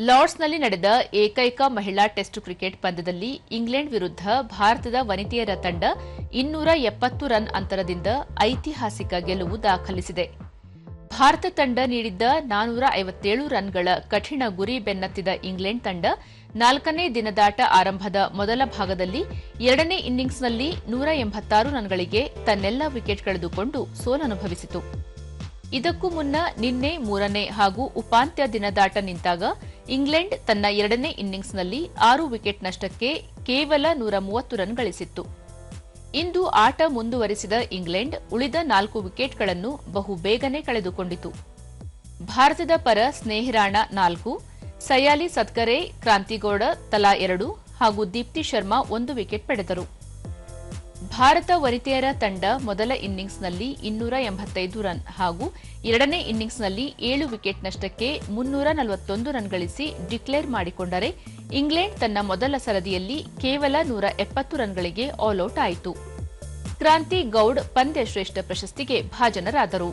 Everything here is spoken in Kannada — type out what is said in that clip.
ಲಾರ್ಡ್ಸ್ನಲ್ಲಿ ನಡೆದ ಏಕೈಕ ಮಹಿಳಾ ಟೆಸ್ಟ್ ಕ್ರಿಕೆಟ್ ಪಂದ್ಯದಲ್ಲಿ ಇಂಗ್ಲೆಂಡ್ ವಿರುದ್ಧ ಭಾರತದ ವನಿತೆಯರ ತಂಡ 270 ರನ್ ಅಂತರದಿಂದ ಐತಿಹಾಸಿಕ ಗೆಲುವು ದಾಖಲಿಸಿದೆ. ಭಾರತ ತಂಡ ನೀಡಿದ್ದ 457 ರನ್ಗಳ ಕಠಿಣ ಗುರಿ ಬೆನ್ನತ್ತಿದ ಇಂಗ್ಲೆಂಡ್ ತಂಡ 4ನೇ ದಿನದಾಟ ಆರಂಭದ ಮೊದಲ ಭಾಗದಲ್ಲಿ 2ನೇ ಇನ್ನಿಂಗ್ಸ್ನಲ್ಲಿ 186 ರನ್ಗಳಿಗೆ ತನ್ನೆಲ್ಲ ವಿಕೆಟ್ ಕಳೆದುಕೊಂಡು ಸೋಲನುಭವಿಸಿತು. ಇದಕ್ಕೂ ಮುನ್ನ ನಿನ್ನೆ 3ನೇ ಹಾಗೂ ಉಪಾಂತ್ಯ ದಿನದಾಟ ನಿಂತಾಗ ಇಂಗ್ಲೆಂಡ್ ತನ್ನ 2ನೇ ಇನ್ನಿಂಗ್ಸ್ನಲ್ಲಿ 6 ವಿಕೆಟ್ ನಷ್ಟಕ್ಕೆ ಕೇವಲ 130 ರನ್ ಗಳಿಸಿತ್ತು. ಇಂದು ಆಟ ಮುಂದುವರಿಸಿದ ಇಂಗ್ಲೆಂಡ್ ಉಳಿದ 4 ವಿಕೆಟ್ಗಳನ್ನು ಬಹುಬೇಗನೆ ಕಳೆದುಕೊಂಡಿತು. ಭಾರತದ ಪರ ಸ್ನೇಹಿರಾಣ 4, ಸಯಾಲಿ ಸತ್ಕರೆ, ಕ್ರಾಂತಿಗೌಡ ತಲಾ 2 ಹಾಗೂ ದೀಪ್ತಿ ಶರ್ಮಾ 1 ವಿಕೆಟ್ ಪಡೆದರು. ಭಾರತ ವನಿತೆಯರ ತಂಡ ಮೊದಲ ಇನ್ನಿಂಗ್ಸ್ನಲ್ಲಿ 285 ರನ್ ಹಾಗೂ 2ನೇ ಇನ್ನಿಂಗ್ಸ್ನಲ್ಲಿ 7 ವಿಕೆಟ್ ನಷ್ಟಕ್ಕೆ 341 ರನ್ ಗಳಿಸಿ ಡಿಕ್ಲೇರ್ ಮಾಡಿಕೊಂಡರೆ, ಇಂಗ್ಲೆಂಡ್ ತನ್ನ ಮೊದಲ ಸರದಿಯಲ್ಲಿ ಕೇವಲ 170 ರನ್ಗಳಿಗೆ ಆಲ್ಔಟ್ ಆಯಿತು. ಕ್ರಾಂತಿ ಗೌಡ್ ಪಂದ್ಯ ಶ್ರೇಷ್ಠ ಪ್ರಶಸ್ತಿಗೆ ಭಾಜನರಾದರು.